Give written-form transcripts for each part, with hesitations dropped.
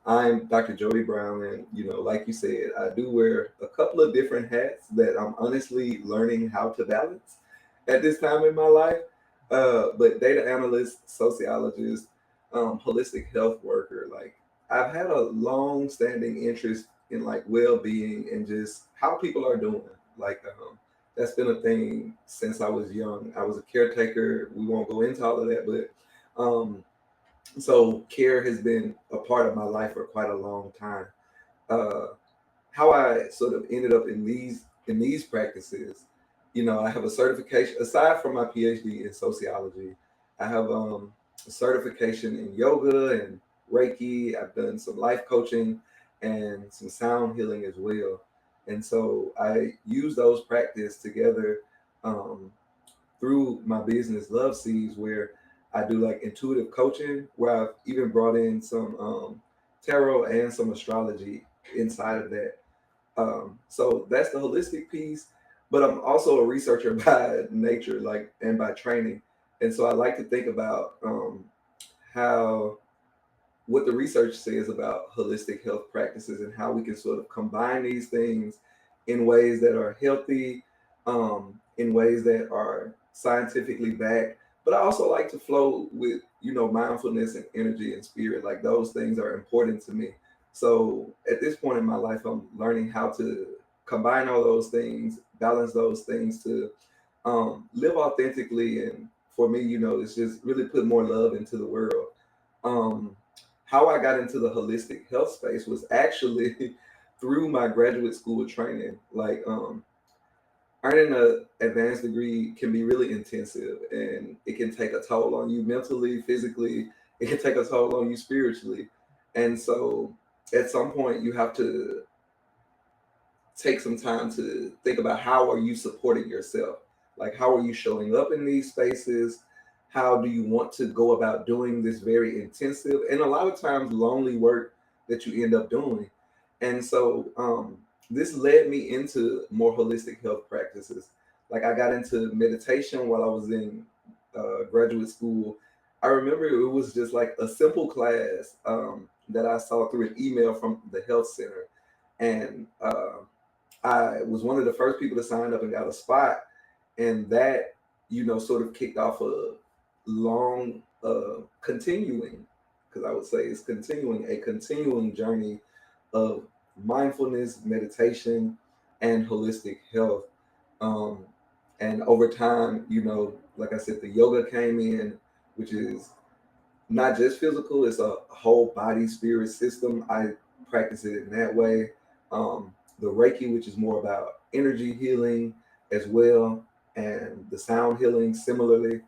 I'm Dr. Jody Brown, and like you said, I do wear a couple of different hats that I'm honestly learning how to balance at this time in my life. But data analyst, sociologist, holistic health worker, like I've had a long-standing interest in like well-being and just how people are doing. Like that's been a thing since I was young. I was a caretaker. We won't go into all of that, but so care has been a part of my life for quite a long time. Uh, how I sort of ended up in these practices, I have a certification aside from my PhD in sociology. I have a certification in yoga and Reiki. I've done some life coaching and some sound healing as well. And so I use those practices together um, through my business Love Seeds, where I do like intuitive coaching, where I've even brought in some tarot and some astrology inside of that. So that's the holistic piece, but I'm also a researcher by nature, like and by training, and so I like to think about how what the research says about holistic health practices and how we can sort of combine these things in ways that are healthy, in ways that are scientifically backed. But I also like to flow with, mindfulness and energy and spirit. Like those things are important to me. So at this point in my life, I'm learning how to combine all those things, balance those things to live authentically. And for me, it's just really put more love into the world. Um, how I got into the holistic health space was actually through my graduate school training. Like earning an advanced degree can be really intensive, and it can take a toll on you mentally, physically. It can take a toll on you spiritually, and so at some point you have to take some time to think about how are you supporting yourself, like how are you showing up in these spaces, how do you want to go about doing this very intensive and a lot of times lonely work that you end up doing. And so this led me into more holistic health practices. Like I got into meditation while I was in graduate school. I remember it was just like a simple class that I saw through an email from the health center, and I was one of the first people to sign up and got a spot, and that sort of kicked off a long, continuing, because I would say it's continuing journey of mindfulness, meditation, and holistic health. Um, and over time, like I said, the yoga came in, which is not just physical; it's a whole body spirit system. I practice it in that way. The Reiki, which is more about energy healing as well, and the sound healing similarly.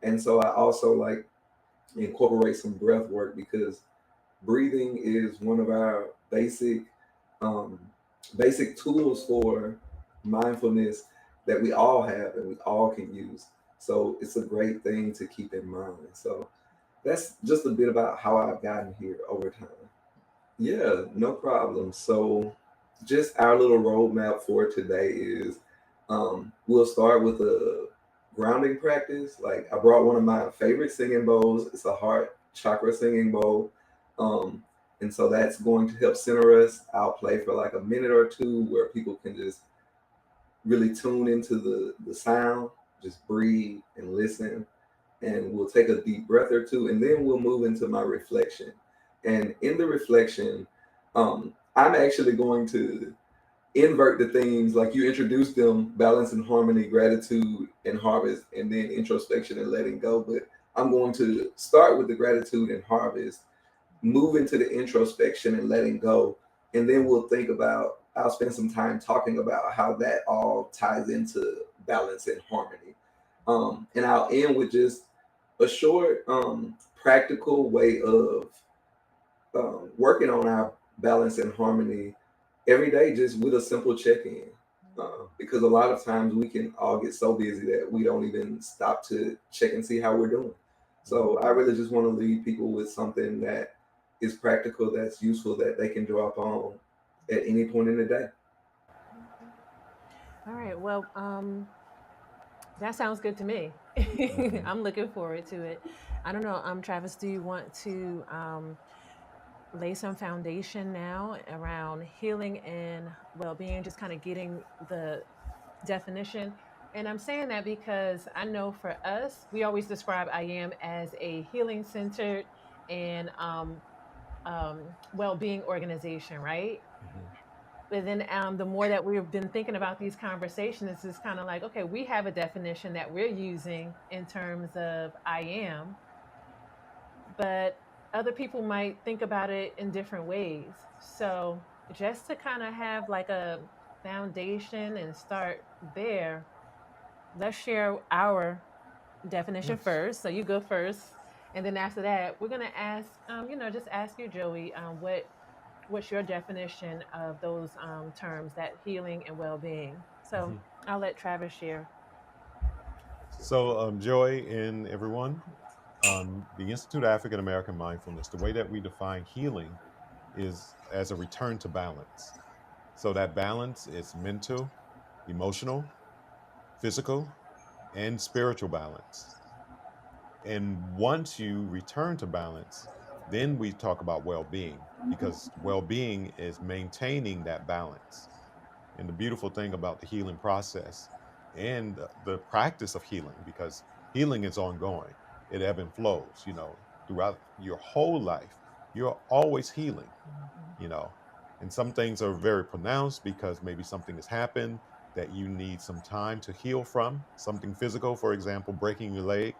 And so I also like incorporate some breath work because breathing is one of our um, basic tools for mindfulness that we all have and we all can use. So it's a great thing to keep in mind. So that's just a bit about how I've gotten here over time. Yeah, no problem. So, just our little roadmap for today is we'll start with a grounding practice. Like, I brought one of my favorite singing bowls, it's a heart chakra singing bowl. Um, and so that's going to help center us. I'll play for like a minute or two where people can just really tune into the sound, just breathe and listen, and we'll take a deep breath or two, and then we'll move into my reflection. And in the reflection, I'm actually going to invert the themes like you introduced them: balance and harmony, gratitude and harvest, and then introspection and letting go. But I'm going to start with the gratitude and harvest, move into the introspection and letting go, and then we'll think about. I'll spend some time talking about how that all ties into balance and harmony. And I'll end with just a short, practical way of working on our balance and harmony every day, just with a simple check in. Because a lot of times we can all get so busy that we don't even stop to check and see how we're doing. So I really just want to leave people with something that is practical, that's useful, that they can draw upon at any point in the day. All right. Well, that sounds good to me. Mhm. I'm looking forward to it. I don't know. Travis, do you want to lay some foundation now around healing and well-being, just kind of getting the definition. And I'm saying that because I know for us, we always describe IAM as a healing centered and well-being organization, right? But then the more that we've been thinking about these conversations, it's just kind of like, okay, we have a definition that we're using in terms of IAM, but other people might think about it in different ways. So just to kind of have like a foundation and start there, let's share our definition Yes. first. So you go first, and then after that, we're gonna ask, just ask you, Joey, what's your definition of those terms, that healing and well-being. So I'll let Travis share. So, Joy and everyone, the Institute of African American Mindfulness, the way that we define healing is as a return to balance. So, that balance is mental, emotional, physical, and spiritual balance. And once you return to balance, then we talk about well being because well being is maintaining that balance. And the beautiful thing about the healing process and the practice of healing, because healing is ongoing, it ebb and flows, throughout your whole life, you're always healing, Mhm. you know. And some things are very pronounced because maybe something has happened that you need some time to heal from, something physical, for example, breaking your leg,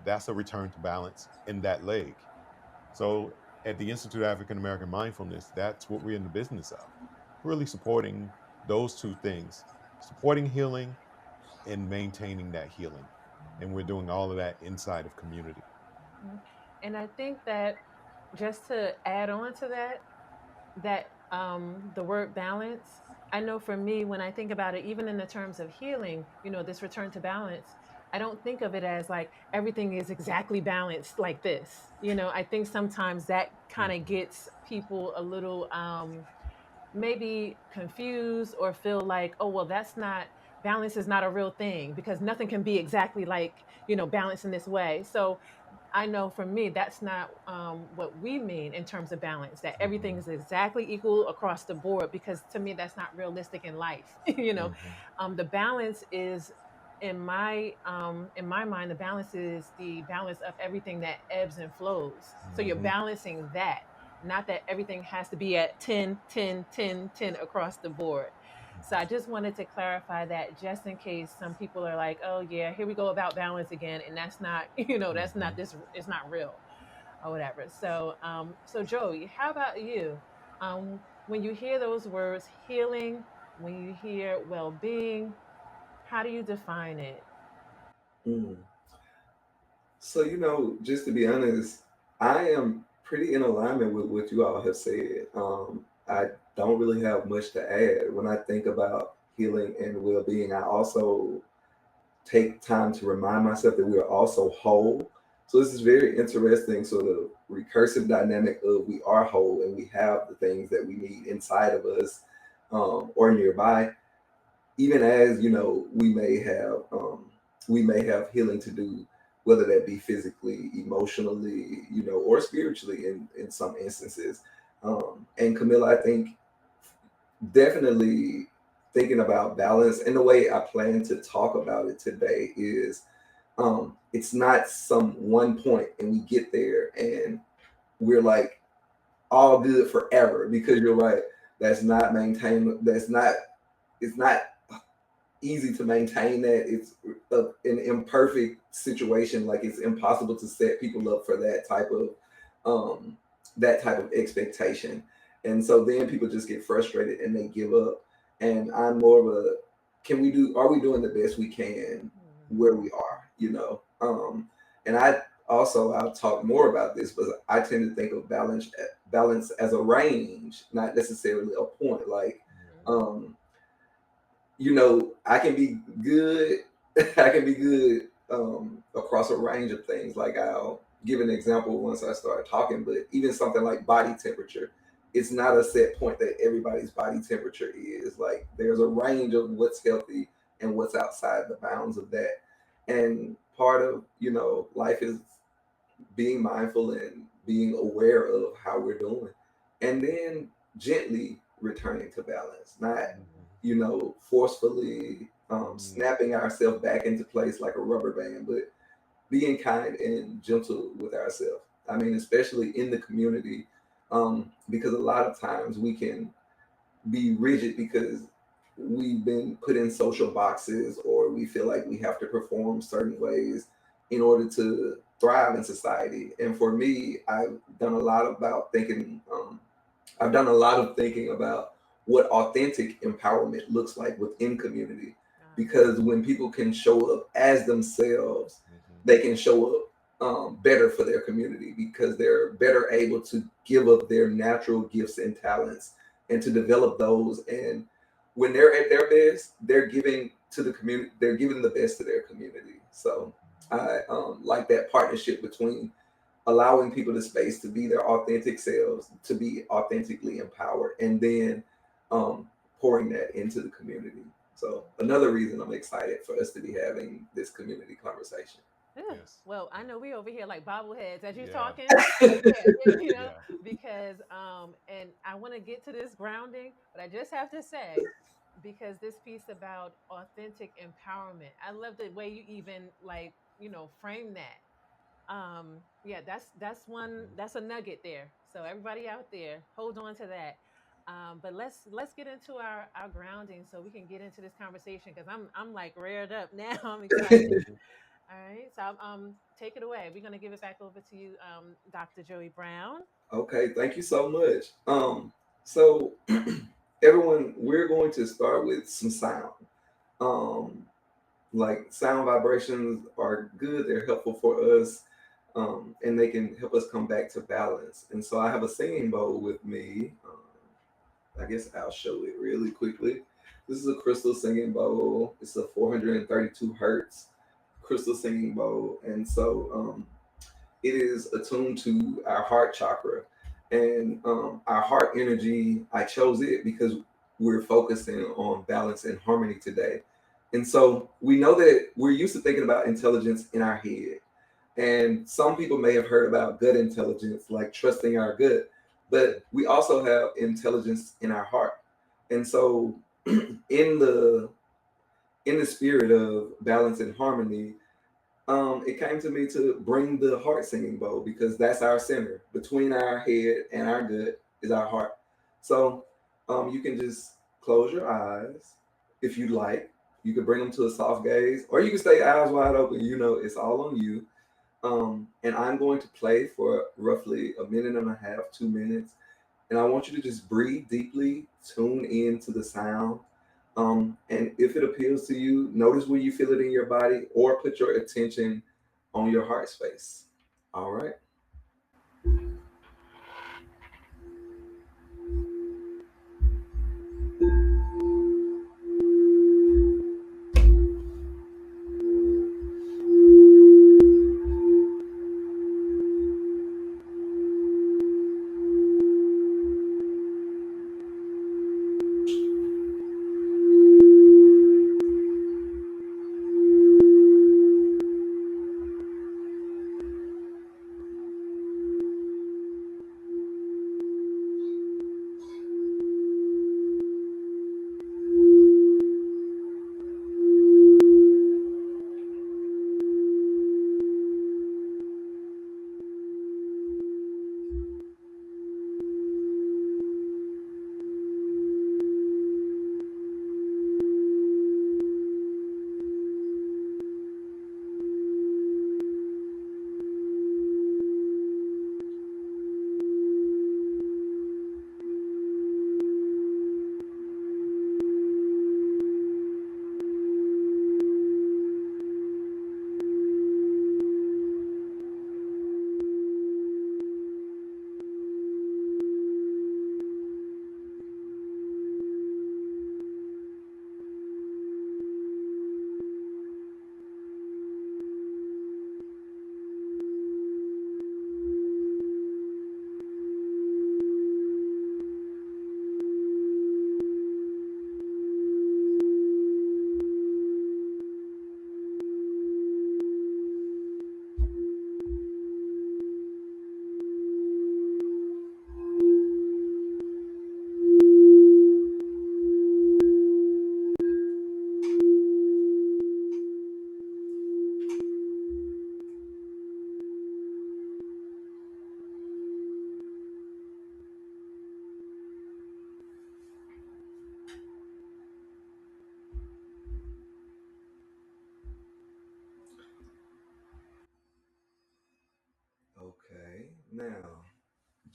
that's a return to balance in that leg. So at the Institute of African American Mindfulness, that's what we're in the business of, really supporting those two things, supporting healing and maintaining that healing. And we're doing all of that inside of community. Mhm. And I think that just to add on to that, the word balance, I know for me, when I think about it, even in the terms of healing, this return to balance, I don't think of it as like everything is exactly balanced like this. I think sometimes that kind of Mhm. gets people a little maybe confused or feel like, oh, well, that's not, balance is not a real thing because nothing can be exactly like, balance in this way. So I know for me, that's not what we mean in terms of balance, that everything Mhm. is exactly equal across the board, because to me, that's not realistic in life. Mhm. The balance is, in my mind, the balance is the balance of everything that ebbs and flows. So you're Mhm. balancing that, not that everything has to be at 10, 10, 10, 10 across the board. So I just wanted to clarify that, just in case some people are like, oh yeah, here we go about balance again. And that's not, that's not Mhm. this, it's not real or whatever. So Joey, how about you? When you hear those words healing, when you hear well-being, how do you define it? Mm. So, just to be honest, I am pretty in alignment with what you all have said. I don't really have much to add. When I think about healing and well being, I also take time to remind myself that we are also whole. So, this is very interesting, sort of recursive dynamic of we are whole and we have the things that we need inside of us, or nearby, even as we may have healing to do, whether that be physically, emotionally, or spiritually in some instances. And Camilla, I think definitely thinking about balance, and the way I plan to talk about it today is, it's not some one point and we get there and we're like all good forever, because you're right, that's not maintain that's not it's not easy to maintain that. It's an imperfect situation. Like, it's impossible to set people up for that type of expectation. And so then people just get frustrated and they give up. And I'm more of a, are we doing the best we can where Mhm. we are, and I'll talk more about this, but I tend to think of balance as a range, not necessarily a point. Like, um, I can be good. I can be good across a range of things. Like, I'll give an example once I start talking, but even something like body temperature, it's not a set point that everybody's body temperature is. Like, there's a range of what's healthy and what's outside the bounds of that. And part of life is being mindful and being aware of how we're doing, and then gently returning to balance, not forcefully snapping ourselves back into place like a rubber band, but being kind and gentle with ourselves. I mean, especially in the community, because a lot of times we can be rigid because we've been put in social boxes, or we feel like we have to perform certain ways in order to thrive in society. And for me, done a lot about thinking I've done a lot of thinking about what authentic empowerment looks like within community. Because when people can show up as themselves, they can show up better for their community, because they're better able to give up their natural gifts and talents and to develop those. And when they're at their best, they're giving to the community, they're giving the best to their community. So I like that partnership between allowing people the space to be their authentic selves, to be authentically empowered, and then pouring that into the community. So another reason I'm excited for us to be having this community conversation. Yes. Well, I know we over here like bobbleheads as you're Yeah. talking. Yeah, Yeah. because and I want to get to this grounding, but I just have to say, because this piece about authentic empowerment, I love the way you even like, frame that. Yeah, that's one, that's a nugget there. So everybody out there, hold on to that. But let's get into our grounding so we can get into this conversation, because I'm like reared up now. I'm excited. All right, so take it away. We're gonna give it back over to you, Dr. Joey Brown. Okay, thank you so much. So everyone, we're going to start with some sound. Um, like sound vibrations are good; they're helpful for us, and they can help us come back to balance. And so I have a singing bowl with me. I guess I'll show it really quickly. This is a crystal singing bowl. It's a 432 hertz crystal singing bowl, and so it is attuned to our heart chakra, and our heart energy. I chose it because we're focusing on balance and harmony today. And so we know that we're used to thinking about intelligence in our head. And some people may have heard about gut intelligence, like trusting our gut, but we also have intelligence in our heart. And so in the spirit of balance and harmony, it came to me to bring the heart singing bowl, because that's our center. Between our head and our gut is our heart. So you can just close your eyes if you like. You can bring them to a soft gaze, or you can stay eyes wide open. It's all on you. And I'm going to play for roughly a minute and a half, 2 minutes. And I want you to just breathe deeply, tune in to the sound. And if it appeals to you, notice where you feel it in your body, or put your attention on your heart space. All right.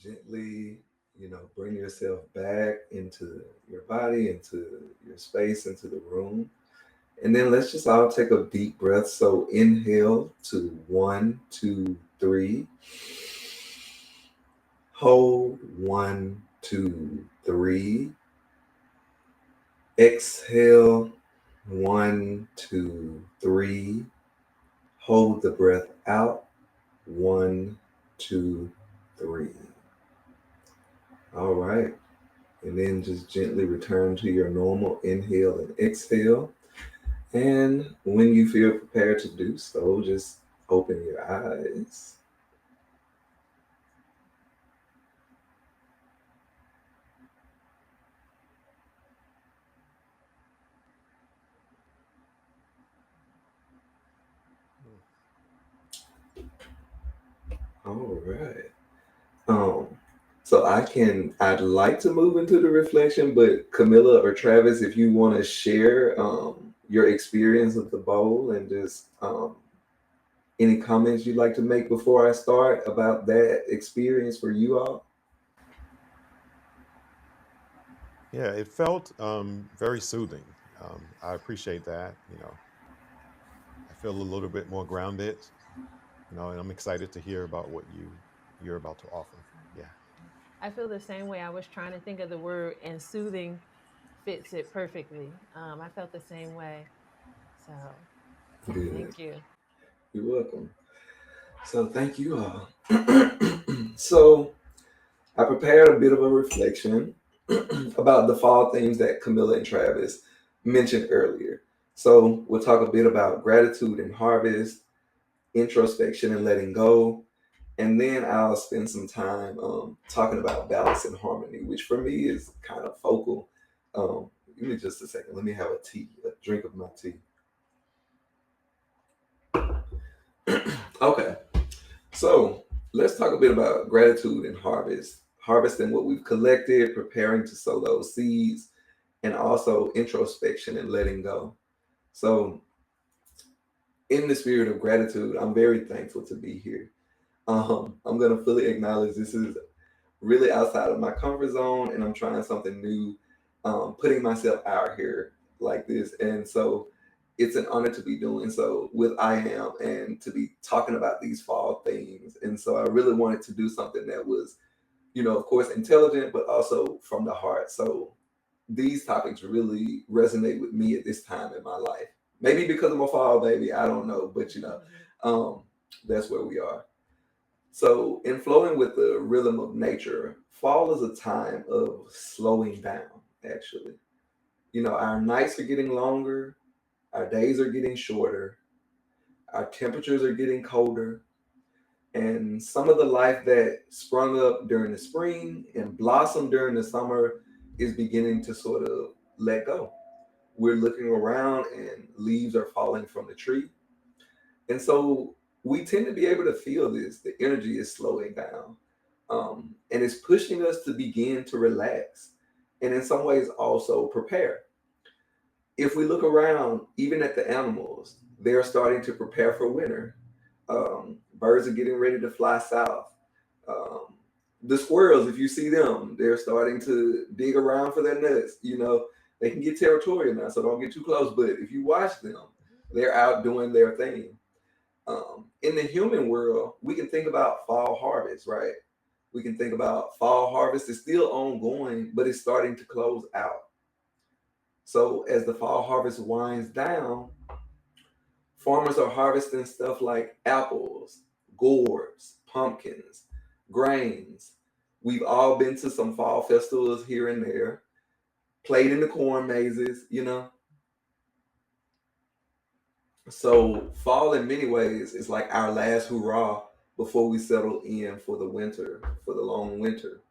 gently, bring yourself back into your body, into your space, into the room. And then let's just all take a deep breath. So inhale to 1, 2, 3. Hold 1, 2, 3. Exhale 1, 2, 3. Hold the breath out 1, 2, 3. All right. And then just gently return to your normal inhale and exhale. And when you feel prepared to do so, just open your eyes. All right. Um, so I'd like to move into the reflection, but Camilla or Travis, if you want to share your experience with the bowl and just any comments you'd like to make before I start about that experience for you all. Yeah, it felt very soothing. I appreciate that. I feel a little bit more grounded. And I'm excited to hear about what you're about to offer. Yeah. I feel the same way. I was trying to think of the word, and soothing fits it perfectly. I felt the same way. So Good. thank you. You're welcome. So thank you all. So I prepared a bit of a reflection about the fall themes that Camilla and Travis mentioned earlier. So we'll talk a bit about gratitude and harvest, introspection and letting go, and then I'll spend some time talking about balance and harmony, which for me is kind of focal. Give me just a second. Let me have a drink of my tea. Okay, so let's talk a bit about gratitude and harvest. Harvesting what we've collected, preparing to sow those seeds, and also introspection and letting go. So, in the spirit of gratitude, I'm very thankful to be here. I'm going to fully acknowledge this is really outside of my comfort zone and I'm trying something new, putting myself out here like this. And so it's an honor to be doing so with IAAM and to be talking about these fall themes. And so I really wanted to do something that was, of course, intelligent, but also from the heart. So these topics really resonate with me at this time in my life. Maybe because I'm a fall baby, I don't know, but um, that's where we are. So, in flowing with the rhythm of nature, fall is a time of slowing down, actually. Our nights are getting longer, our days are getting shorter, our temperatures are getting colder, and some of the life that sprung up during the spring and blossomed during the summer is beginning to sort of let go. We're looking around and leaves are falling from the tree. And so we tend to be able to feel this. The energy is slowing down. And it's pushing us to begin to relax and in some ways also prepare. If we look around, even at the animals, they're starting to prepare for winter. Birds are getting ready to fly south. Um, the squirrels, if you see them, they're starting to dig around for their nuts. They can get territorial now, so don't get too close. But if you watch them, they're out doing their thing. In the human world, we can think about fall harvest, right? We can think about fall harvest is still ongoing, but it's starting to close out. So as the fall harvest winds down, farmers are harvesting stuff like apples, gourds, pumpkins, grains. We've all been to some fall festivals here and there, played in the corn mazes. So fall in many ways is like our last hurrah before we settle in for the winter, for the long winter.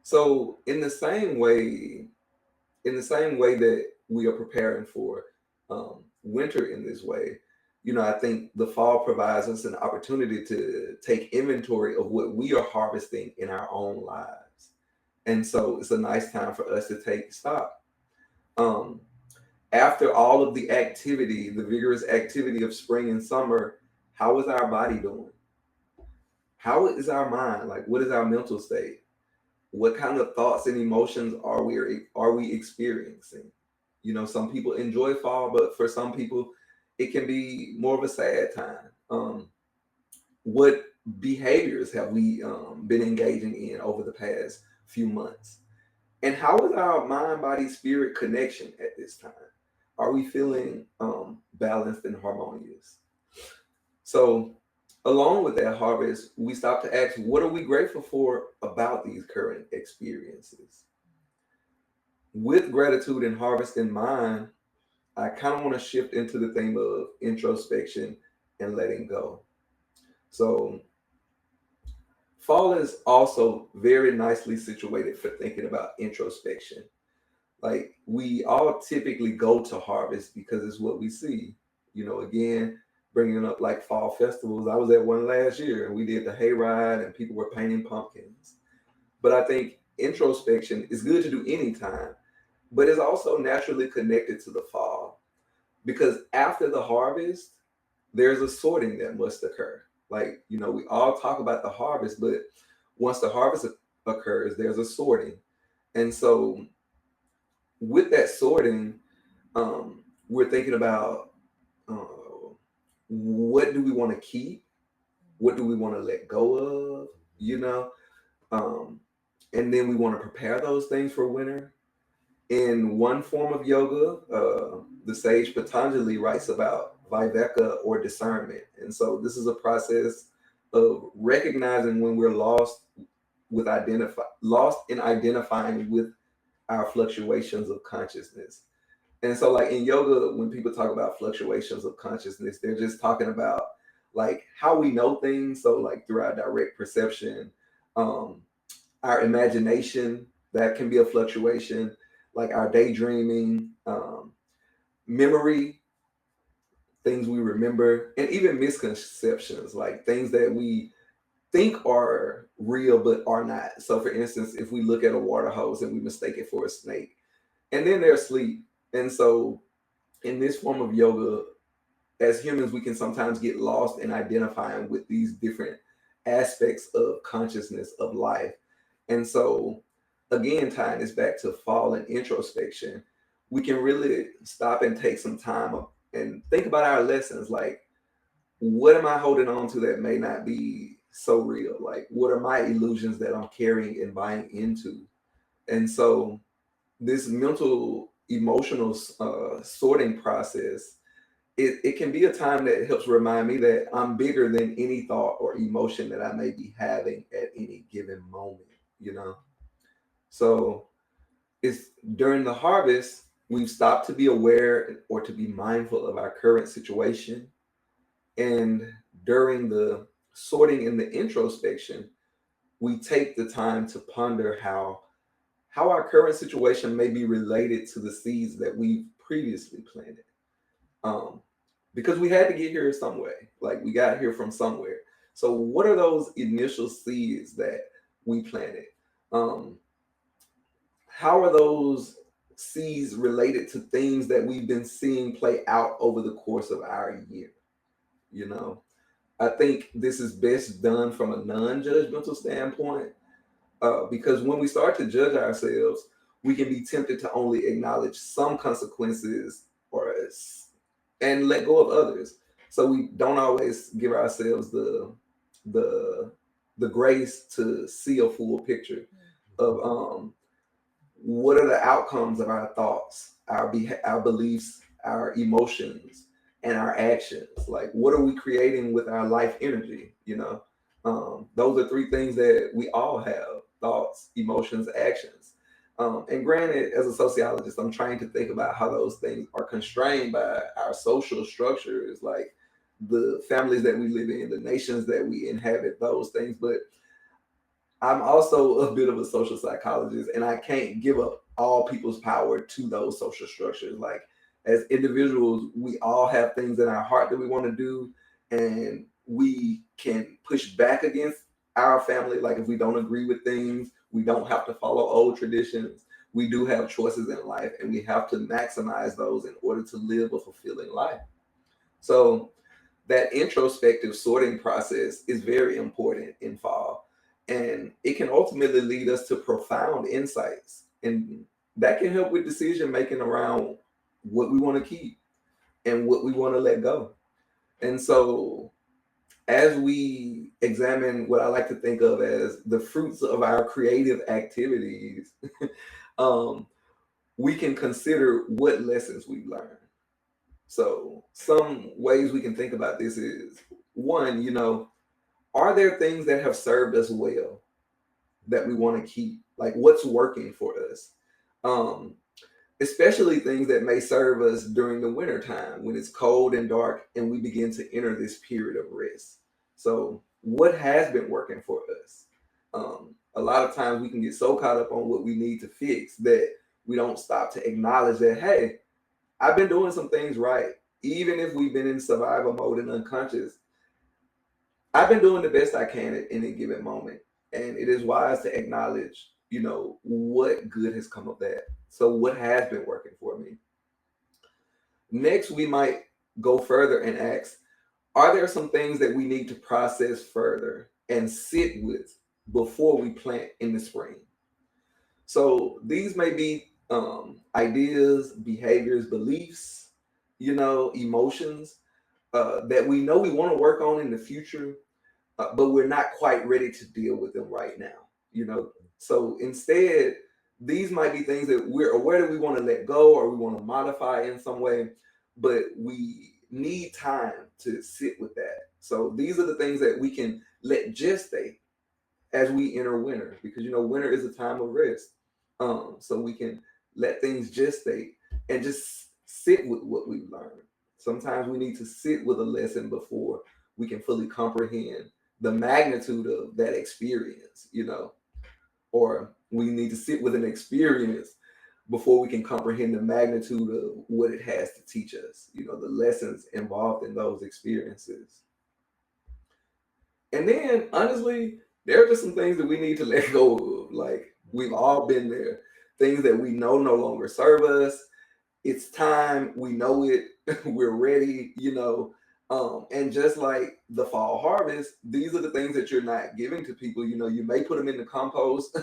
So in the same way that we are preparing for winter in this way, I think the fall provides us an opportunity to take inventory of what we are harvesting in our own lives. And so it's a nice time for us to take stock. Um, After all of the activity, the vigorous activity of spring and summer, how is our body doing? How is our mind? Like, what is our mental state? What kind of thoughts and emotions are we experiencing? You know, some people enjoy fall, but for some people, it can be more of a sad time. What behaviors have we been engaging in over the past few months? And how is our mind, body, spirit connection at this time? Are we feeling balanced and harmonious? So, along with that harvest, we stop to ask, what are we grateful for about these current experiences? With gratitude and harvest in mind, I kind of want to shift into the theme of introspection and letting go. So, fall is also very nicely situated for thinking about introspection. Like, we all typically go to harvest because it's what we see. You know, again, bringing up like fall festivals. I was at one last year and we did the hayride and people were painting pumpkins. But I think introspection is good to do anytime, but it's also naturally connected to the fall because after the harvest, there's a sorting that must occur. Like, you know, we all talk about the harvest, but once the harvest occurs, there's a sorting. And so, with that sorting, we're thinking about uh, what do we want to keep? What do we want to let go of? You know? Um, and then we want to prepare those things for winter. In one form of yoga, the sage Patanjali writes about viveka or discernment. And so this is a process of recognizing when we're lost in identifying with our fluctuations of consciousness. And so, like in yoga, when people talk about fluctuations of consciousness, they're just talking about like how we know things. So, like through our direct perception, um, our imagination, that can be a fluctuation, like our daydreaming, memory, things we remember, and even misconceptions, like things that we think are real but are not. So, for instance, if we look at a water hose and we mistake it for a snake, and then there's sleep. And so, in this form of yoga, as humans, we can sometimes get lost in identifying with these different aspects of consciousness of life. And so, again, tying this back to fall and introspection, we can really stop and take some time and think about our lessons. Like, what am I holding on to that may not be so real? Like, what are my illusions that I'm carrying and buying into? And so, this mental emotional sorting process, it can be a time that helps remind me that I'm bigger than any thought or emotion that I may be having at any given moment, you know? So it's during the harvest, we've stopped to be aware or to be mindful of our current situation. And during the sorting and the introspection, we take the time to ponder how our current situation may be related to the seeds that we've previously planted. Um, because we had to get here some way. Like we got here from somewhere. So what are those initial seeds that we planted? Um, how are those seeds related to things that we've been seeing play out over the course of our year? You know, I think this is best done from a non-judgmental standpoint, because when we start to judge ourselves, we can be tempted to only acknowledge some consequences or and let go of others. So we don't always give ourselves the the grace to see a full picture of what are the outcomes of our thoughts, our beliefs, our emotions, and our actions. Like, what are we creating with our life energy? You know, those are three things that we all have: thoughts, emotions, actions. And granted, as a sociologist, I'm trying to think about how those things are constrained by our social structures, like the families that we live in, the nations that we inhabit, those things. But I'm also a bit of a social psychologist, and I can't give up all people's power to those social structures. Like, as individuals, we all have things in our heart that we want to do, and we can push back against our family. Like, if we don't agree with things, we don't have to follow old traditions. We do have choices in life, and we have to maximize those in order to live a fulfilling life. So, that introspective sorting process is very important in fall. And it can ultimately lead us to profound insights. And that can help with decision making around what we want to keep and what we want to let go. And so, as we examine what I like to think of as the fruits of our creative activities, um, we can consider what lessons we've learned. So, some ways we can think about this is one, are there things that have served us well that we want to keep? Like, what's working for us? Um, Especially things that may serve us during the winter time when it's cold and dark and we begin to enter this period of rest. So, what has been working for us? A lot of times we can get so caught up on what we need to fix that we don't stop to acknowledge that, hey, I've been doing some things right. Even if we've been in survival mode and unconscious, I've been doing the best I can at any given moment. And it is wise to acknowledge, what good has come of that. So, what has been working for me? Next, we might go further and ask, are there some things that we need to process further and sit with before we plant in the spring? So, these may be ideas, behaviors, beliefs, emotions that we know we want to work on in the future, but we're not quite ready to deal with them right now. So instead, these might be things that we're aware that we want to let go or we want to modify in some way, but we need time to sit with that. So these are the things that we can let gestate as we enter winter, because winter is a time of rest. So we can let things gestate and just sit with what we've learned. Sometimes we need to sit with a lesson before we can fully comprehend the magnitude of that experience, or we need to sit with an experience before we can comprehend the magnitude of what it has to teach us, the lessons involved in those experiences. And then, honestly, there are just some things that we need to let go of. Like, we've all been there. Things that we know no longer serve us. It's time. We know it. We're ready, and just like the fall harvest, these are the things that you're not giving to people. You may put them in the compost.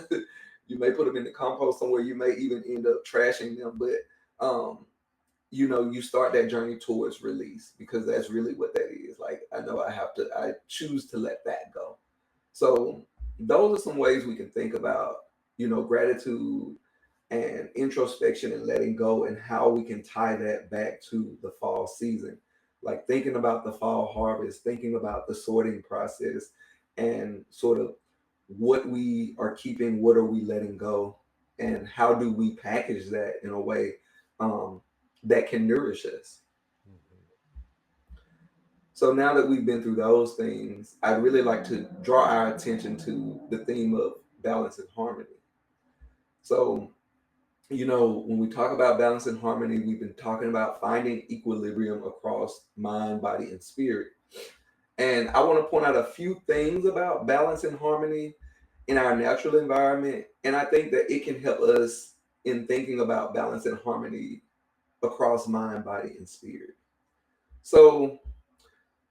You may put them in the compost somewhere. You may even end up trashing them. But, you start that journey towards release, because that's really what that is. Like, I choose to let that go. So those are some ways we can think about, gratitude and introspection and letting go, and how we can tie that back to the fall season. Like, thinking about the fall harvest, thinking about the sorting process, and sort of what we are keeping, what are we letting go, and how do we package that in a way um, that can nourish us. So now that we've been through those things, I'd really like to draw our attention to the theme of balance and harmony. So, when we talk about balance and harmony, we've been talking about finding equilibrium across mind, body, and spirit. And I want to point out a few things about balance and harmony in our natural environment. And I think that it can help us in thinking about balance and harmony across mind, body, and spirit. So,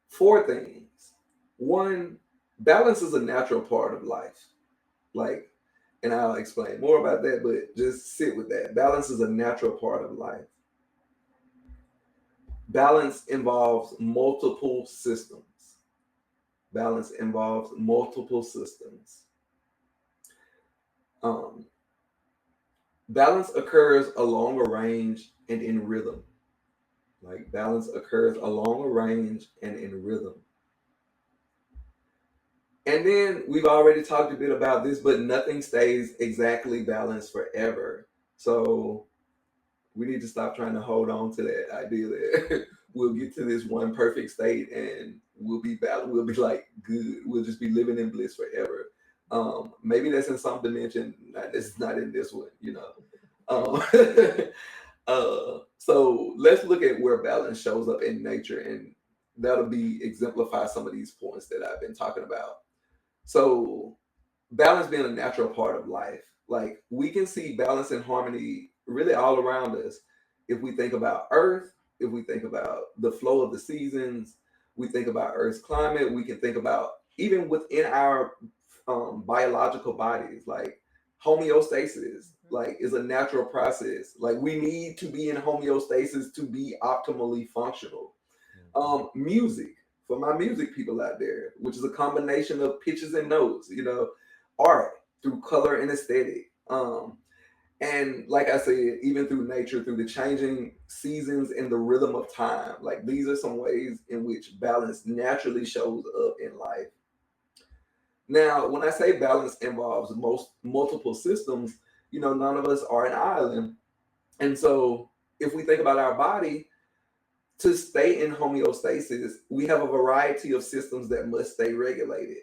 four things. One, balance is a natural part of life. Like, and I'll explain more about that, but just sit with that. Balance is a natural part of life. Balance involves multiple systems. Balance involves multiple systems. Um, Balance occurs along a range and in rhythm. Like, balance occurs along a range and in rhythm. And then we've already talked a bit about this, but nothing stays exactly balanced forever. So we need to stop trying to hold on to that idea that we'll get to this one perfect state and we'll be we'll be like good. We'll just be living in bliss forever. Maybe that's in some dimension. It's not in this one. Um, so let's look at where balance shows up in nature, and that'll be exemplify some of these points that I've been talking about. So, balance being a natural part of life. Like, we can see balance and harmony really all around us. If we think about Earth, if we think about the flow of the seasons, We think about Earth's climate. We can think about even within our biological bodies, like homeostasis, Mhm. like is a natural process. Like we need to be in homeostasis to be optimally functional. Mhm. Music, for my music people out there, which is a combination of pitches and notes, art through color and aesthetic. And like I said, even through nature, through the changing seasons and the rhythm of time, like these are some ways in which balance naturally shows up in life. Now, when I say balance involves multiple systems, none of us are an island. And so if we think about our body, to stay in homeostasis, we have a variety of systems that must stay regulated.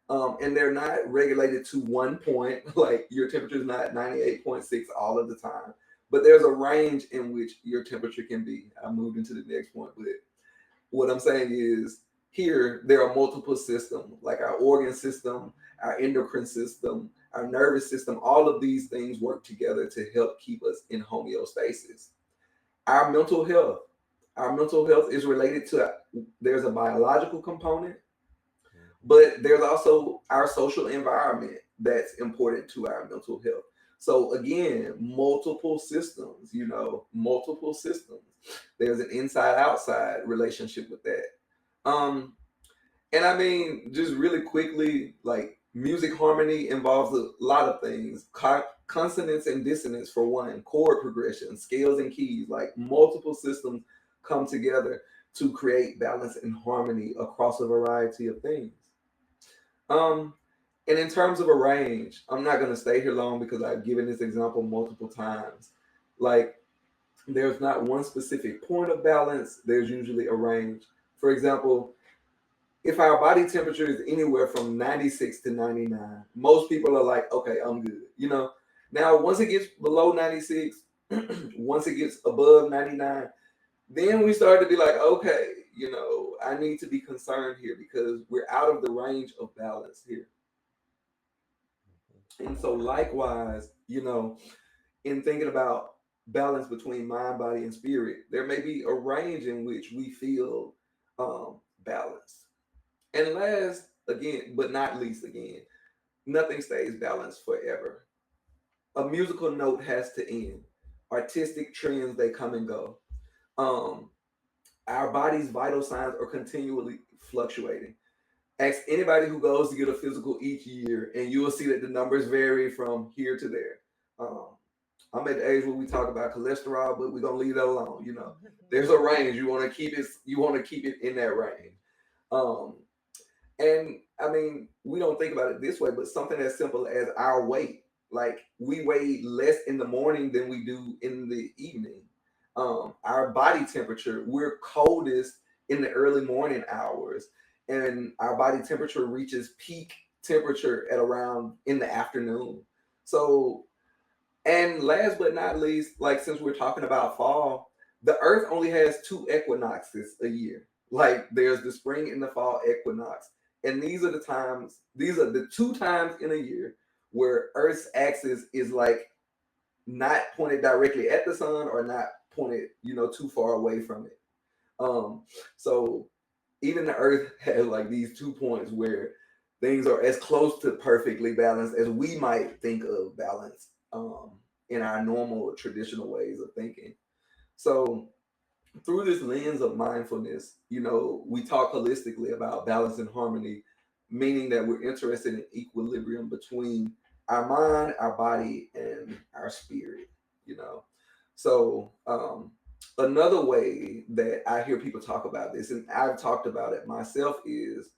And they're not regulated to one point, like your temperature is not 98.6 all of the time, but there's a range in which your temperature can be. I moved into the next point, but what I'm saying is here there are multiple systems, like our organ system, our endocrine system, our nervous system. All of these things work together to help keep us in homeostasis. Our mental health. Our mental health is related to, there's a biological component, Mhm. but there's also our social environment that's important to our mental health. So again, multiple systems, multiple systems. There's an inside outside relationship with that. Um, and I mean, just really quickly, like music harmony involves a lot of things. Consonance and dissonance, for one, chord progression, scales and keys, like multiple systems come together to create balance and harmony across a variety of things. Um, and in terms of a range, I'm not going to stay here long because I've given this example multiple times. Like, there's not one specific point of balance, there's usually a range. For example, if our body temperature is anywhere from 96 to 99, most people are like, okay, I'm good. Now, once it gets below 96, once it gets above 99, then we start to be like, okay, I need to be concerned here because we're out of the range of balance here. And so, likewise, in thinking about balance between mind, body, and spirit, there may be a range in which we feel balance. And last, again, but not least, again, nothing stays balanced forever. A musical note has to end. Artistic trends, they come and go. Um, our body's vital signs are continually fluctuating. Ask anybody who goes to get a physical each year, and you will see that the numbers vary from here to there. Um, I'm at the age where we talk about cholesterol, but we're gonna leave that alone. There's a range. You want to keep it. You want to keep it in that range. Um, And I mean, we don't think about it this way, but something as simple as our weight. Like we weigh less in the morning than we do in the evening. Our body temperature, we're coldest in the early morning hours, and our body temperature reaches peak temperature at around in the afternoon. So, and last but not least, like since we're talking about fall, the earth only has two equinoxes a year. Like there's the spring and the fall equinox. And these are the two times in a year where Earth's axis is like not pointed directly at the sun or not pointed, too far away from it. Um, so even the Earth has like these 2 points where things are as close to perfectly balanced as we might think of balance in our normal traditional ways of thinking. So through this lens of mindfulness, we talk holistically about balance and harmony, meaning that we're interested in equilibrium between our mind, our body, and our spirit, you know. So, another way that I hear people talk about this, and I've talked about it myself, is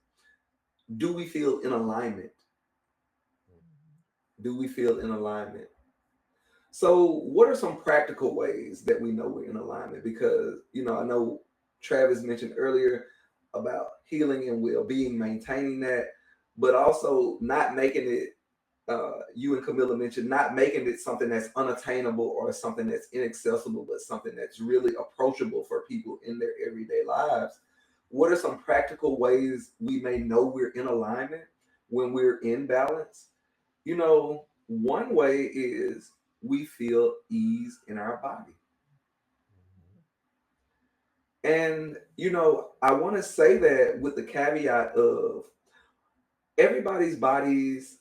do we feel in alignment? Do we feel in alignment? So, what are some practical ways that we know we're in alignment? Because, I know Travis mentioned earlier about healing and well being, maintaining that, but also not making it, you and Camilla mentioned, not making it something that's unattainable or something that's inaccessible, but something that's really approachable for people in their everyday lives. What are some practical ways we may know we're in alignment when we're in balance? One way is we feel ease in our body. And, I want to say that with the caveat of everybody's bodies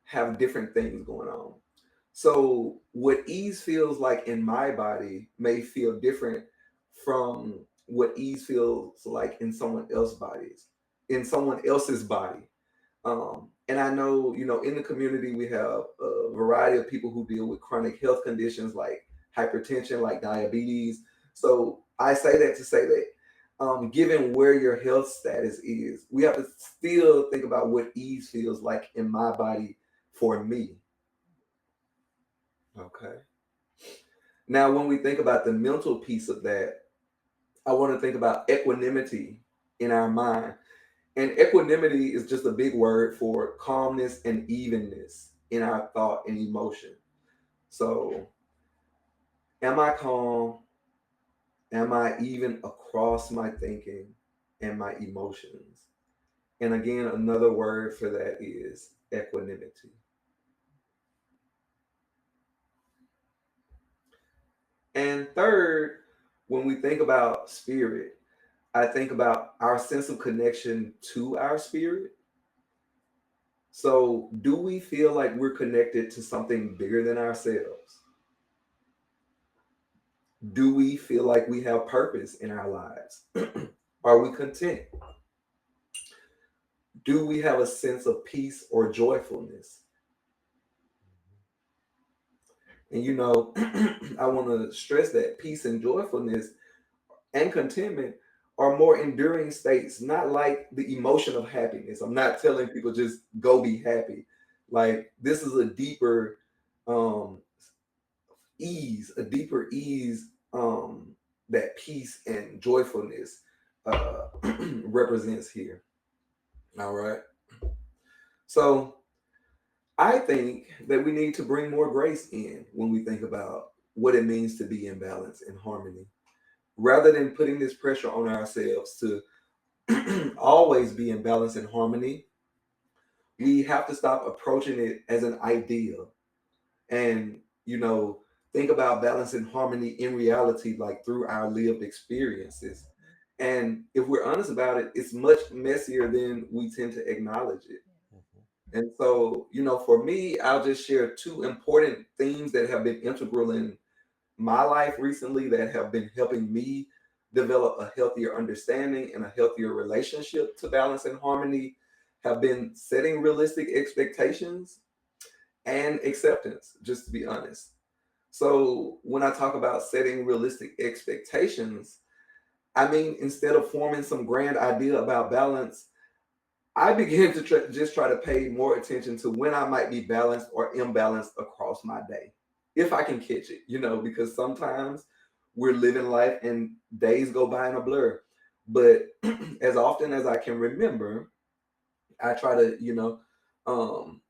have different things going on. So, what ease feels like in my body may feel different from what ease feels like in someone else's body. And I know, in the community, we have a variety of people who deal with chronic health conditions like hypertension, like diabetes. So I say that to say that, given where your health status is, we have to still think about what ease feels like in my body for me. Okay. Now, when we think about the mental piece of that, I want to think about equanimity in our mind. And equanimity is just a big word for calmness and evenness in our thought and emotion. So, am I calm? Am I even across my thinking and my emotions? And again, another word for that is equanimity. And third, when we think about spirit, I think about our sense of connection to our spirit. So, do we feel like we're connected to something bigger than ourselves? Do we feel like we have purpose in our lives? Are we content? Do we have a sense of peace or joyfulness? And I want to stress that peace and joyfulness and contentment are more enduring states, not like the emotion of happiness. I'm not telling people just go be happy. Like, this is a deeper um, a deeper ease, that peace and joyfulness represents here. All right. So I think that we need to bring more grace in when we think about what it means to be in balance and harmony, rather than putting this pressure on ourselves to always be in balance and harmony. We have to stop approaching it as an ideal and, think about balance and harmony in reality, like through our lived experiences. And if we're honest about it, it's much messier than we tend to acknowledge it. Mhm. And so, for me, I'll just share two important themes that have been integral in my life recently that have been helping me develop a healthier understanding and a healthier relationship to balance and harmony have been setting realistic expectations and acceptance, just to be honest. So, when I talk about setting realistic expectations, I mean, instead of forming some grand idea about balance, I began to just try to pay more attention to when I might be balanced or imbalanced across my day, if I can catch it, because sometimes we're living life and days go by in a blur. But as often as I can remember, I try to, um,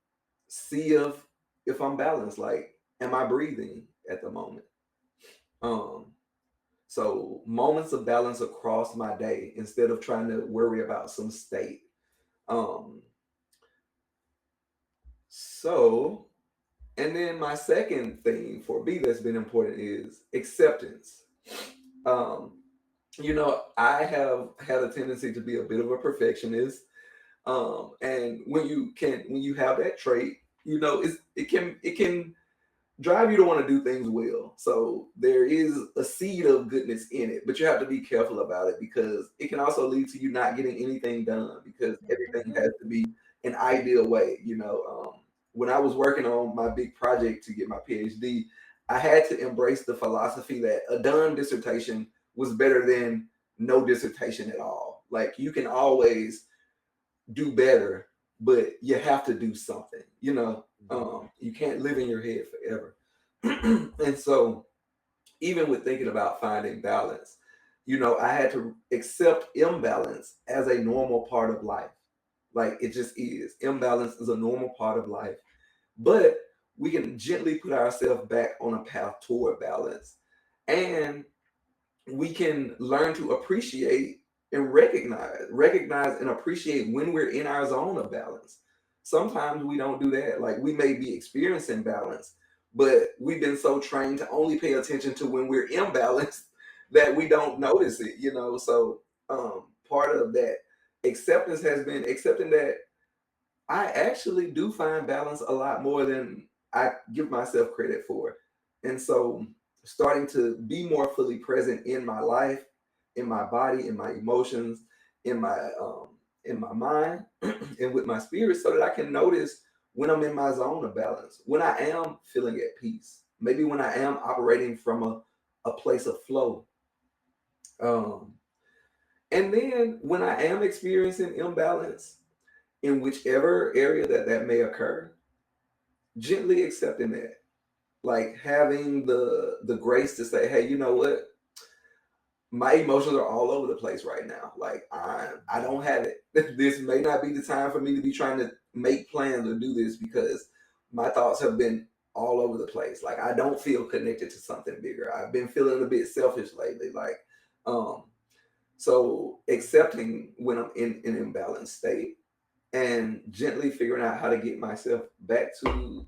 see if I'm balanced. Like, am I breathing at the moment? Um, so moments of balance across my day instead of trying to worry about some state. Um, so And then my second thing for me that's been important is acceptance. Um, I have had a tendency to be a bit of a perfectionist. And when you have that trait, it can drive you to want to do things well. So there is a seed of goodness in it, but you have to be careful about it because it can also lead to you not getting anything done because everything has to be an ideal way. When I was working on my big project to get my PhD, I had to embrace the philosophy that a done dissertation was better than no dissertation at all. Like, you can always do better, but you have to do something. You can't live in your head forever. And so, even with thinking about finding balance, I had to accept imbalance as a normal part of life. Like, it just is. Imbalance is a normal part of life, but we can gently put ourselves back on a path toward balance. And we can learn to appreciate and recognize and appreciate when we're in our zone of balance. Sometimes we don't do that. Like, we may be experiencing balance, but we've been so trained to only pay attention to when we're imbalanced that we don't notice it, you know. So part of that acceptance has been accepting that I actually do find balance a lot more than I give myself credit for. And so starting to be more fully present in my life, in my body, in my emotions, in my mind, and with my spirit, so that I can notice when I'm in my zone of balance, when I am feeling at peace, maybe when I am operating from a place of flow. Um, and then when I am experiencing imbalance in whichever area that may occur, gently accepting that, like having the grace to say, hey, you know what, my emotions are all over the place right now. Like I don't have it. This may not be the time for me to be trying to make plans or do this, because my thoughts have been all over the place. Like I don't feel connected to something bigger. I've been feeling a bit selfish lately. Like um so accepting when I'm in an imbalanced state and gently figuring out how to get myself back to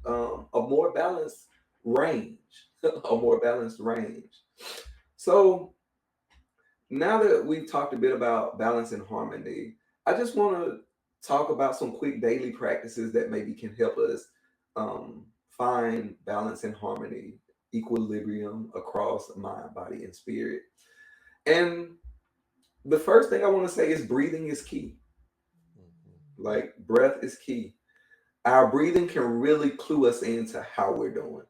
a more balanced range, a more balanced range. So now that we've talked a bit about balance and harmony, I just want to talk about some quick daily practices that maybe can help us find balance and harmony, equilibrium across mind, body, and spirit. And the first thing I want to say is breathing is key. Like breath is key. Our breathing can really clue us into how we're doing.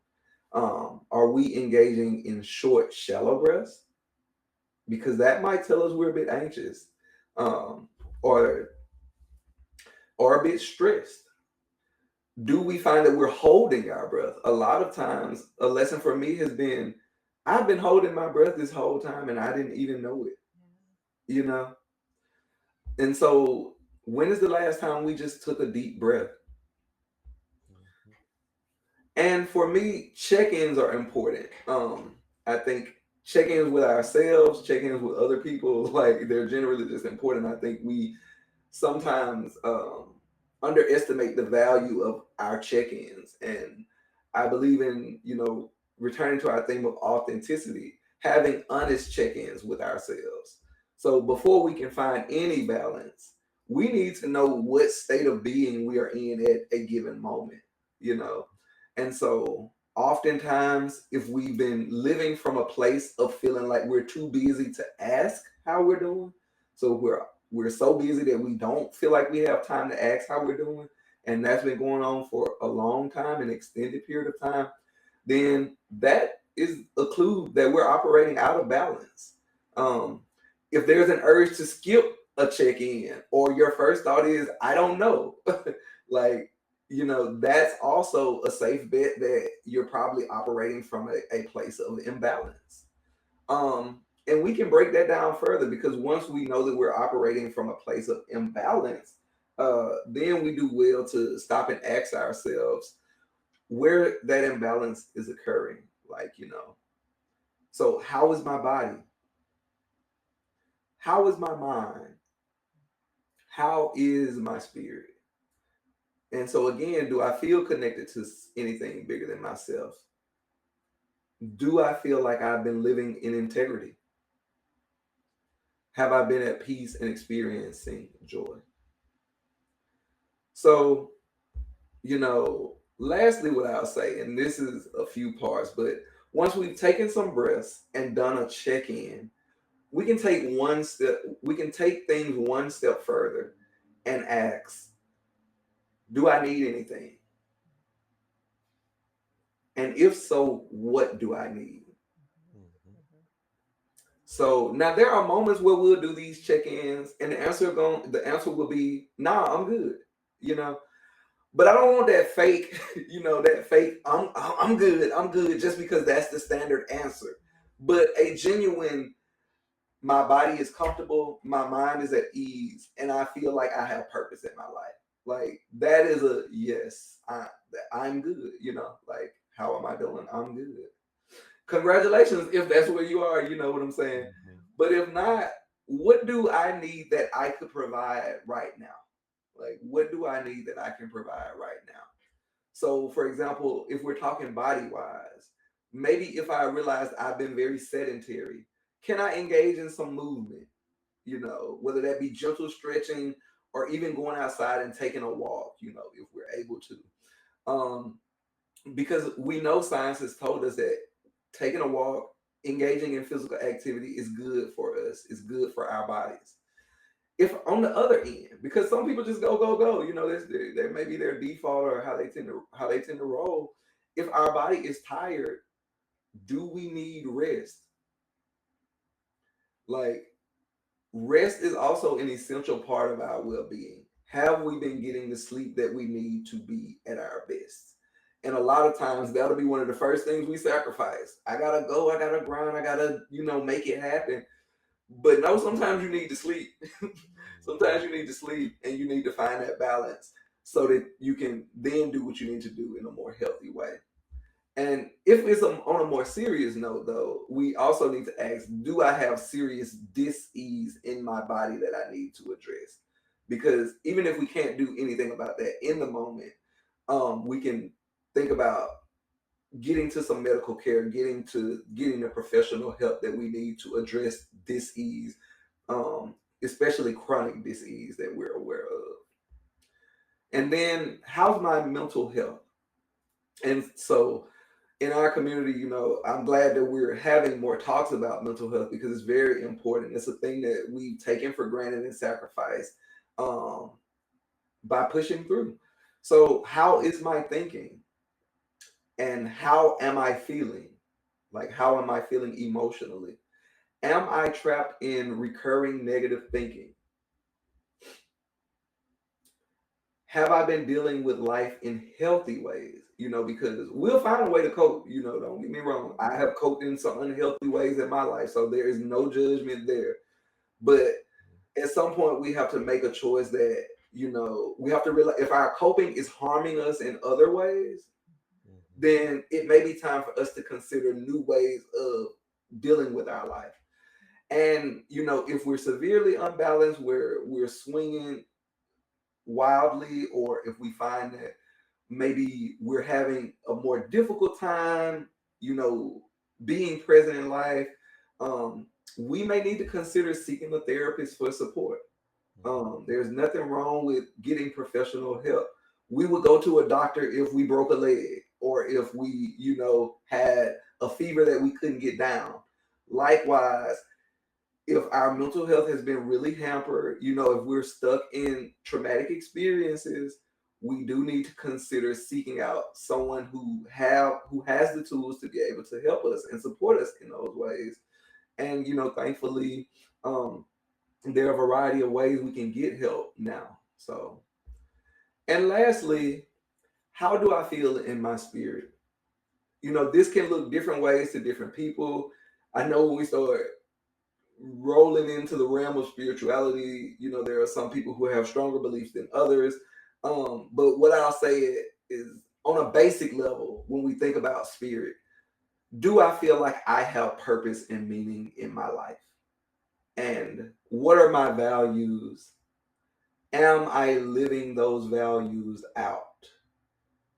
Are we engaging in short, shallow breaths? Because that might tell us we're a bit anxious, um, or a bit stressed. Do we find that we're holding our breath? A lot of times, a lesson for me has been, I've been holding my breath this whole time and I didn't even know it. You know. And so, when is the last time we just took a deep breath? And for me, check-ins are important. I think check-ins with ourselves, check-ins with other people, like they're generally just important. I think we sometimes underestimate the value of our check-ins, and I believe in, returning to our theme of authenticity, having honest check-ins with ourselves. So before we can find any balance, we need to know what state of being we are in at a given moment. You know, and so oftentimes, if we've been living from a place of feeling like we're too busy to ask how we're doing, so we're so busy that we don't feel like we have time to ask how we're doing, and that's been going on for a long time, an extended period of time, then that is a clue that we're operating out of balance. Um, if there's an urge to skip a check-in, or your first thought is, I don't know, like, that's also a safe bet that you're probably operating from a place of imbalance. And we can break that down further, because once we know that we're operating from a place of imbalance, then we do well to stop and ask ourselves where that imbalance is occurring. Like, so how is my body? How is my mind? How is my spirit? And so, again, do I feel connected to anything bigger than myself? Do I feel like I've been living in integrity? Have I been at peace and experiencing joy? So, lastly, what I'll say, and this is a few parts, but once we've taken some breaths and done a check in, we can take things one step further and ask, do I need anything? And if so, what do I need? So now there are moments where we'll do these check-ins, and the answer will be, nah, I'm good, you know. But I don't want that fake, that fake, I'm good, just because that's the standard answer. But a genuine, my body is comfortable, my mind is at ease, and I feel like I have purpose in my life. Like that is a yes, I'm good, like how am I doing? I'm good. Congratulations if that's where you are, you know what I'm saying? But if not, what do I need that I could provide right now? Like, what do I need that I can provide right now? So, for example, if we're talking body wise, maybe if I realized I've been very sedentary, Can I engage in some movement? Whether that be gentle stretching or even going outside and taking a walk, if we're able to. Um, because we know science has told us that taking a walk, engaging in physical activity is good for us, it's good for our bodies. If on the other end, because some people just go go go, that may be their default or how they tend to roll. If our body is tired, do we need rest? Like, rest is also an essential part of our well-being. Have we been getting the sleep that we need to be at our best? And a lot of times that'll be one of the first things we sacrifice. I gotta go, I gotta grind, I gotta, make it happen. But no, sometimes you need to sleep. Sometimes you need to sleep and you need to find that balance so that you can then do what you need to do in a more healthy way. And if it's on a more serious note, though, we also need to ask, do I have serious dis-ease in my body that I need to address? Because even if we can't do anything about that in the moment, we can think about getting to some medical care, getting the professional help that we need to address dis-ease, especially chronic dis-ease that we're aware of. And then, how's my mental health? And so, in our community, I'm glad that we're having more talks about mental health because it's very important. It's a thing that we've taken for granted and sacrificed um, by pushing through. So, how is my thinking? And how am I feeling? Like, how am I feeling emotionally? Am I trapped in recurring negative thinking? Have I been dealing with life in healthy ways? Because we'll find a way to cope. Don't get me wrong. I have coped in some unhealthy ways in my life, so there is no judgment there. But at some point, we have to make a choice that, we have to realize if our coping is harming us in other ways, then it may be time for us to consider new ways of dealing with our life. And, if we're severely unbalanced, where we're swinging wildly, or if we find that maybe we're having a more difficult time, you know, being present in life, um, we may need to consider seeking a therapist for support. There's nothing wrong with getting professional help. We would go to a doctor if we broke a leg or if we, had a fever that we couldn't get down. Likewise, if our mental health has been really hampered, if we're stuck in traumatic experiences, we do need to consider seeking out someone who has the tools to be able to help us and support us in those ways. And thankfully, um, there are a variety of ways we can get help now. So, and lastly, how do I feel in my spirit? This can look different ways to different people. I know when we start rolling into the realm of spirituality, there are some people who have stronger beliefs than others. But what I'll say is, on a basic level, when we think about spirit, do I feel like I have purpose and meaning in my life? And what are my values? Am I living those values out?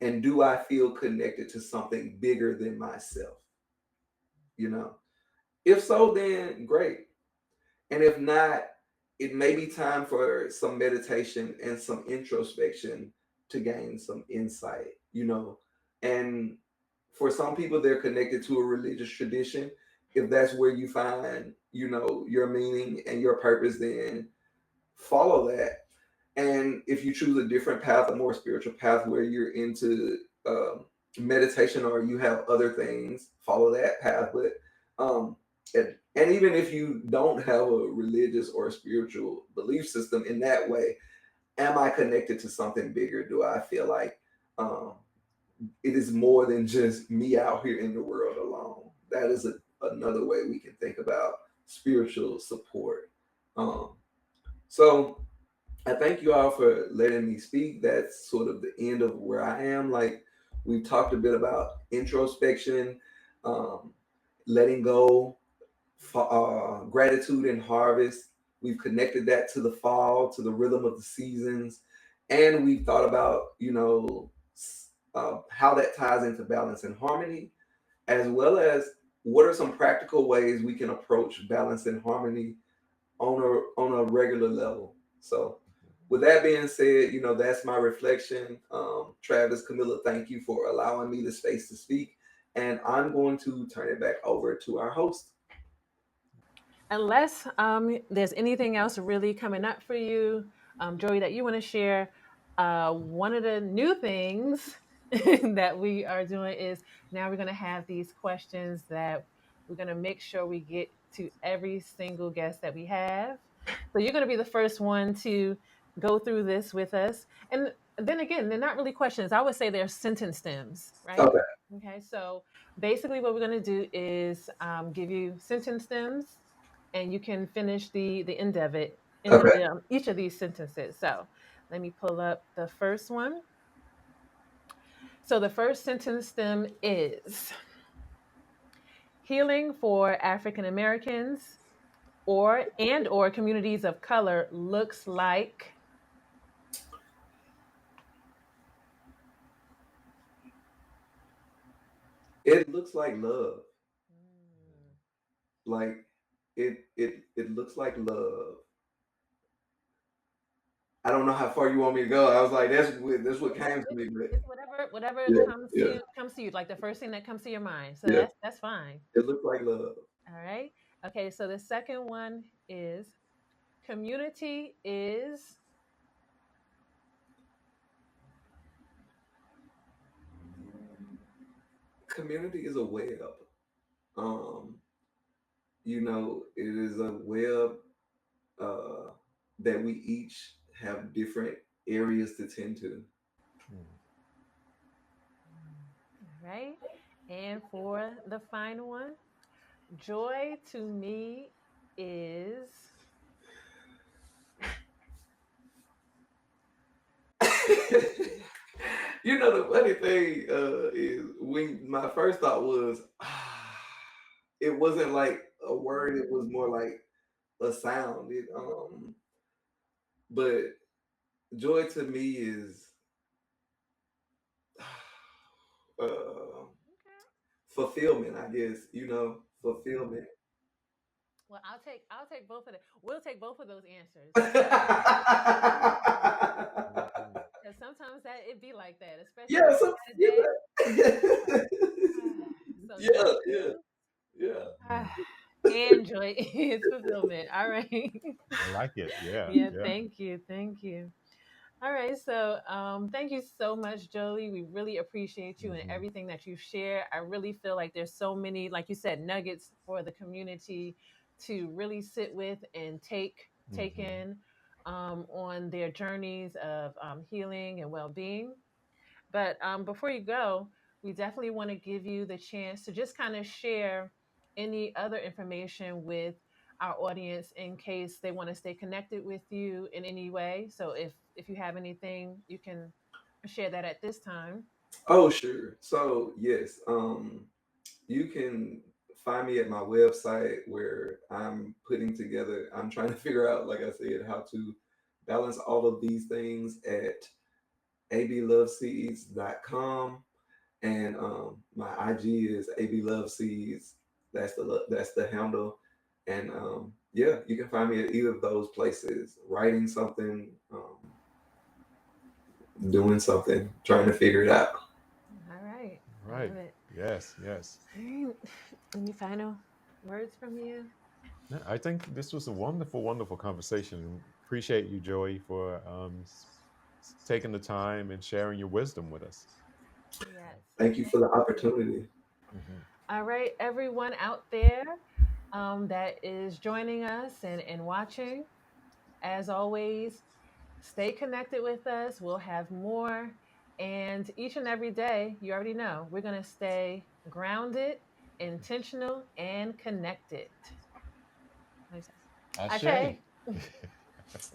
And do I feel connected to something bigger than myself? You know, if so, then great. And if not, it may be time for some meditation and some introspection to gain some insight. And for some people, they're connected to a religious tradition. If that's where you find, your meaning and your purpose, then follow that. And if you choose a different path, a more spiritual path where you're into meditation or you have other things, follow that path. But and even if you don't have a religious or a spiritual belief system in that way, am I connected to something bigger? Do I feel like um, it is more than just me out here in the world alone? That is another way we can think about spiritual support. Um, so I thank you all for letting me speak. That's sort of the end of where I am. Like, we've talked a bit about introspection, um, letting go, gratitude and harvest. We've connected that to the fall, to the rhythm of the seasons, and we've thought about how that ties into balance and harmony, as well as what are some practical ways we can approach balance and harmony on a regular level? So, with that being said, that's my reflection. Travis, Camilla, thank you for allowing me the space to speak, and I'm going to turn it back over to our host. Unless there's anything else really coming up for you, Joey, that you want to share, one of the new things that we are doing is now we're going to have these questions that we're going to make sure we get to every single guest that we have. So you're going to be the first one to go through this with us. And then again, they're not really questions. I would say they're sentence stems, right? Okay. Okay, so basically what we're going to do is give you sentence stems, and you can finish the end of it in Okay. each of these sentences. So let me pull up the first one. So the first sentence stem is healing for African Americans or communities of color looks like. It looks like love. Like it looks like love. I don't know how far you want me to go. I was like, that's what came to me, but It's whatever yeah, comes to yeah, you, like the first thing that comes to your mind. So yeah. that's fine. It looks like love. All right. Okay. So the second one is community is. Community is a web. Um, it is a web uh, that we each have different areas to tend to. Mm. All right. And for the final one, joy to me is. The funny thing is when my first thought was, it wasn't like a word. It was more like a sound. But joy to me is uh, fulfillment. I guess fulfillment. Well, I'll take both of them. We'll take both of those answers. Mhm. Because sometimes that it be like that, especially Yeah, when you had a day. yeah. So Yeah, joy yeah, yeah. Mhm. and joy is fulfillment. All right. I like it. Yeah, Yeah, yeah. thank you. All right, so thank you so much, Jolie. We really appreciate you and Hmm. everything that you share. I really feel like there's so many, like you said, nuggets for the community to really sit with and take Hmm. in on their journeys of healing and well-being. But before you go, we definitely want to give you the chance to just kind of share any other information with our audience in case they want to stay connected with you in any way. So if you have anything, you can share that at this time. Oh, sure. So yes, you can find me at my website where I'm trying to figure out, like I said, how to balance all of these things at abloveseeds.com. And my IG is abloveseeds. That's the handle. And yeah, you can find me at either of those places, writing something, doing something, trying to figure it out. All right. I Right. love it. Yes, yes. All right. Any final words from you? Yeah, I think this was a wonderful, wonderful conversation. Appreciate you, Joey, for taking the time and sharing your wisdom with us. Yes. Thank you for Thank the you. opportunity. Hmm. All right, everyone out there that is joining us and watching. As always, stay connected with us. We'll have more. And each and every day, you already know, we're going to stay grounded, intentional, and connected. What do you say? Ashe. Ashe.